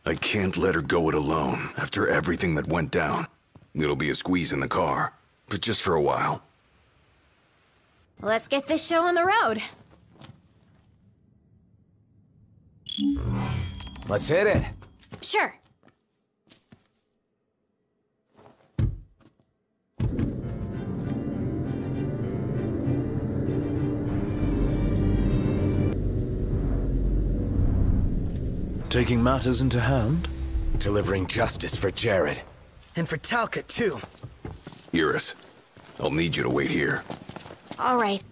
I can't let her go it alone after everything that went down. It'll be a squeeze in the car, but just for a while. Let's get this show on the road. Let's hit it. Sure. Taking matters into hand? Delivering justice for Jared. And for Talcott, too. Iris, I'll need you to wait here. All right.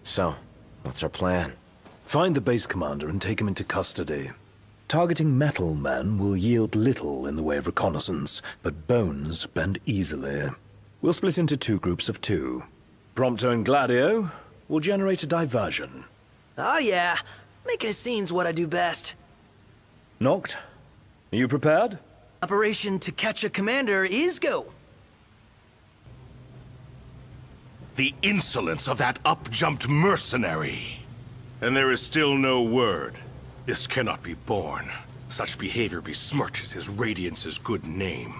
So, what's our plan? Find the base commander and take him into custody. Targeting metal men will yield little in the way of reconnaissance, but bones bend easily. We'll split into 2 groups of 2. Prompto and Gladio will generate a diversion. Oh yeah, making a scene's what I do best. Noct, are you prepared? Operation To Catch a Commander is go. The insolence of that up-jumped mercenary. And there is still no word. This cannot be borne. Such behavior besmirches his Radiance's good name.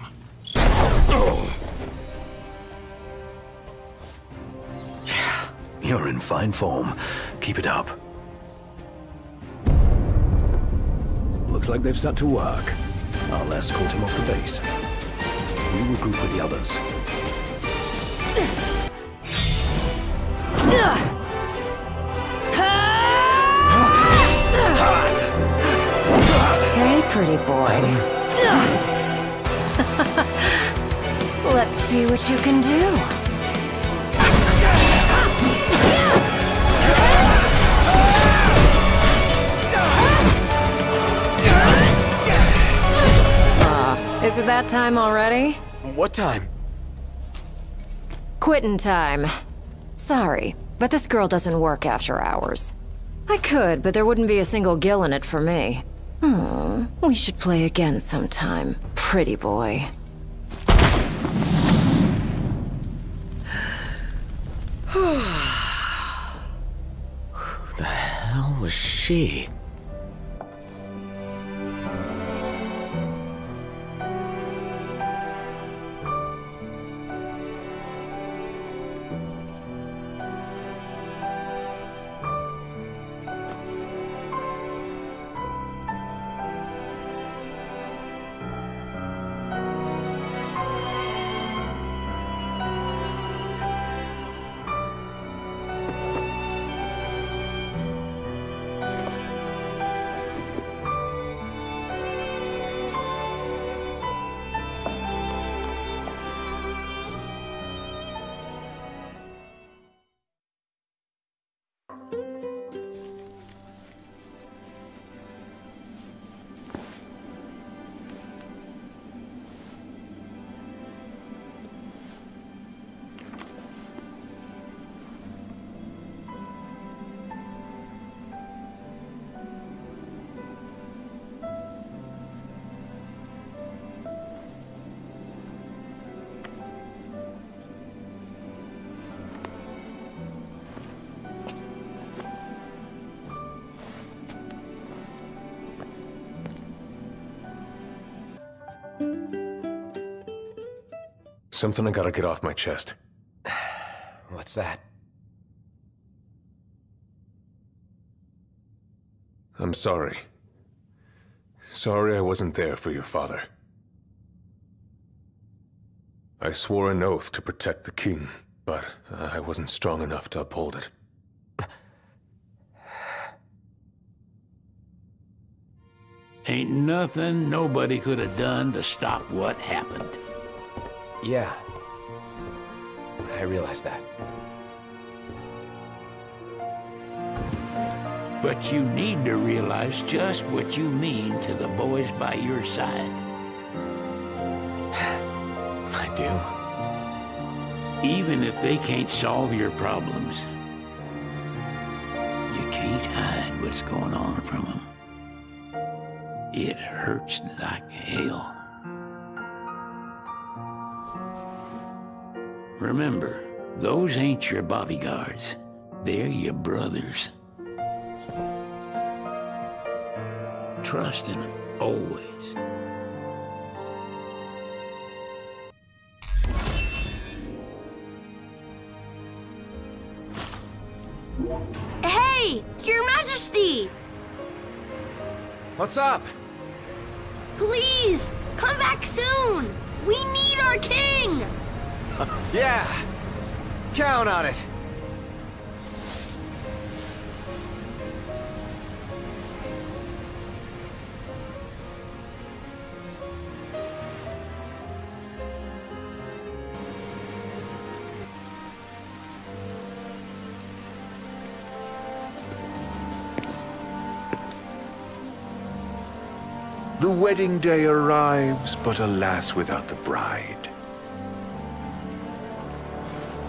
You're in fine form. Keep it up. Looks like they've set to work. I'll escort him off the base. We'll regroup with the others. Hey, pretty boy. Let's see what you can do. Is it that time already? What time? Quitting time. Sorry, but this girl doesn't work after hours. I could, but there wouldn't be a single gill in it for me. Oh, we should play again sometime, pretty boy. Who the hell was she? Something I gotta get off my chest. What's that? I'm sorry. Sorry I wasn't there for your father. I swore an oath to protect the king, but I wasn't strong enough to uphold it. Ain't nothing nobody could have done to stop what happened. Yeah. I realize that. But you need to realize just what you mean to the boys by your side. I do. Even if they can't solve your problems, you can't hide what's going on from them. It hurts like hell. Remember, those ain't your bodyguards. They're your brothers. Trust in them. Always. Hey, Your Majesty! What's up? Please, come back soon! We need our king! Yeah! Count on it! The wedding day arrives, but alas, without the bride.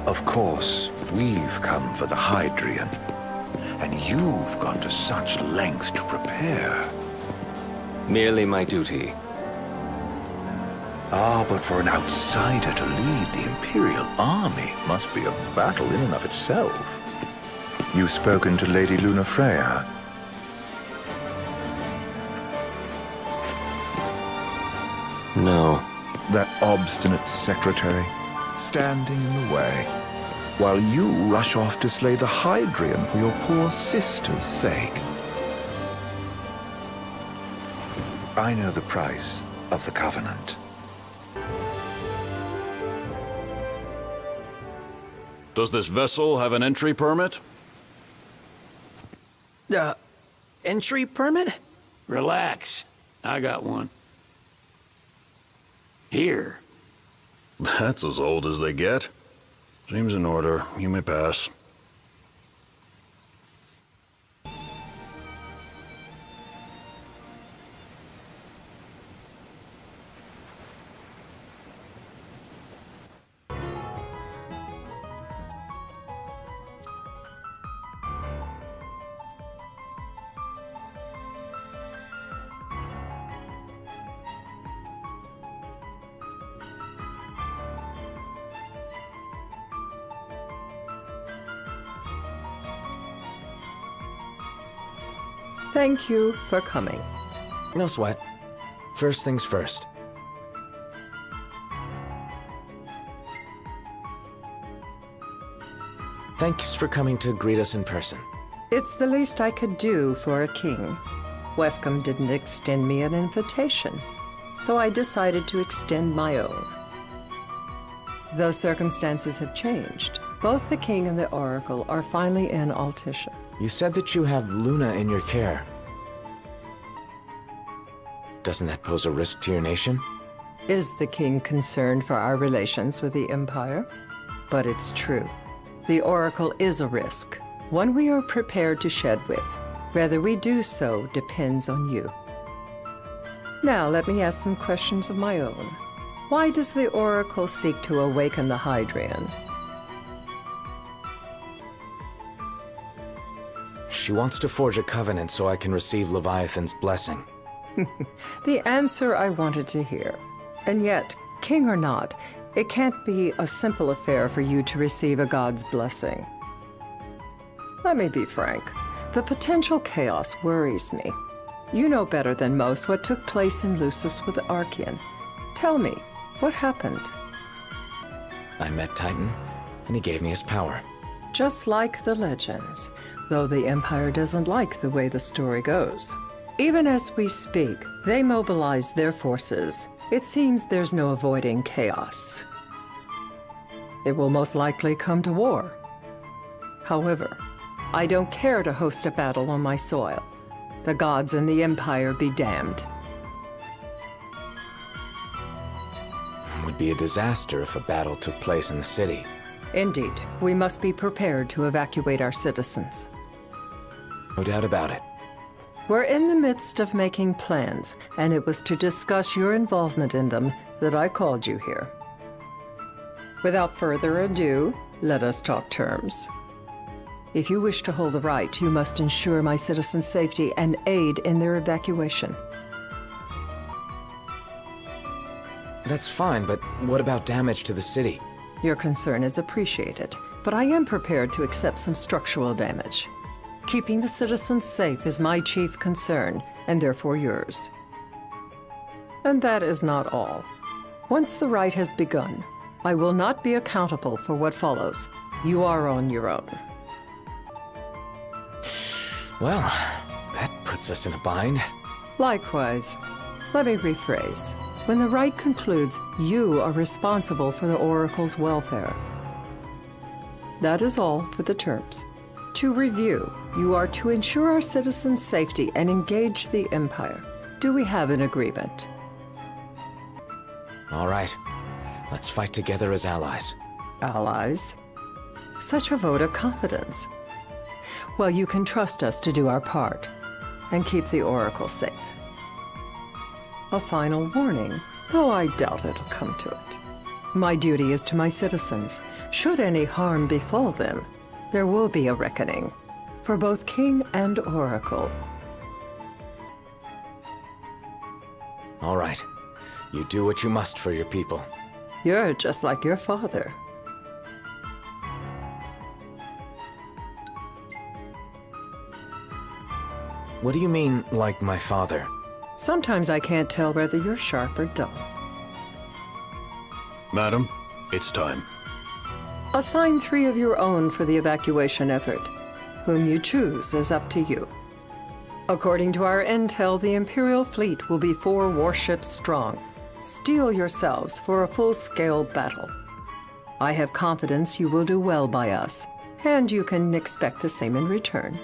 Of course, we've come for the Hydrian, and you've gone to such lengths to prepare. Merely my duty. Ah, but for an outsider to lead the Imperial army must be a battle in and of itself. You've spoken to Lady Lunafreya. No. That obstinate secretary, standing in the way, while you rush off to slay the Hydrian for your poor sister's sake. I know the price of the Covenant. Does this vessel have an entry permit? Entry permit? Relax. I got one. Here. That's as old as they get. Seems in order. You may pass. Thank you for coming. No sweat. First things first. Thanks for coming to greet us in person. It's the least I could do for a king. Wescom didn't extend me an invitation, so I decided to extend my own. Though circumstances have changed, both the king and the oracle are finally in Altissia. You said that you have Luna in your care. Doesn't that pose a risk to your nation? Is the king concerned for our relations with the Empire? But it's true. The oracle is a risk, one we are prepared to shed with. Whether we do so depends on you. Now let me ask some questions of my own. Why does the oracle seek to awaken the Hydrian? She wants to forge a covenant so I can receive Leviathan's blessing. The answer I wanted to hear. And yet, king or not, it can't be a simple affair for you to receive a god's blessing. Let me be frank. The potential chaos worries me. You know better than most what took place in Lucis with the Archean. Tell me, what happened? I met Titan, and he gave me his power. Just like the legends, though the Empire doesn't like the way the story goes. Even as we speak, they mobilize their forces. It seems there's no avoiding chaos. It will most likely come to war. However, I don't care to host a battle on my soil. The gods and the Empire be damned. It would be a disaster if a battle took place in the city. Indeed, we must be prepared to evacuate our citizens. No doubt about it. We're in the midst of making plans, and it was to discuss your involvement in them that I called you here. Without further ado, let us talk terms. If you wish to hold the right, you must ensure my citizens' safety and aid in their evacuation. That's fine, but what about damage to the city? Your concern is appreciated, but I am prepared to accept some structural damage. Keeping the citizens safe is my chief concern, and therefore yours. And that is not all. Once the rite has begun, I will not be accountable for what follows. You are on your own. Well, that puts us in a bind. Likewise. Let me rephrase. When the rite concludes, you are responsible for the Oracle's welfare. That is all for the terms. To review, you are to ensure our citizens' safety and engage the Empire. Do we have an agreement? All right. Let's fight together as allies. Allies? Such a vote of confidence. Well, you can trust us to do our part and keep the Oracle safe. A final warning, though I doubt it'll come to it. My duty is to my citizens. Should any harm befall them, there will be a reckoning for both King and Oracle. All right. You do what you must for your people. You're just like your father. What do you mean, like my father? Sometimes I can't tell whether you're sharp or dull. Madam, it's time. Assign 3 of your own for the evacuation effort. Whom you choose is up to you. According to our intel, the Imperial fleet will be 4 warships strong. Steel yourselves for a full-scale battle. I have confidence you will do well by us, and you can expect the same in return.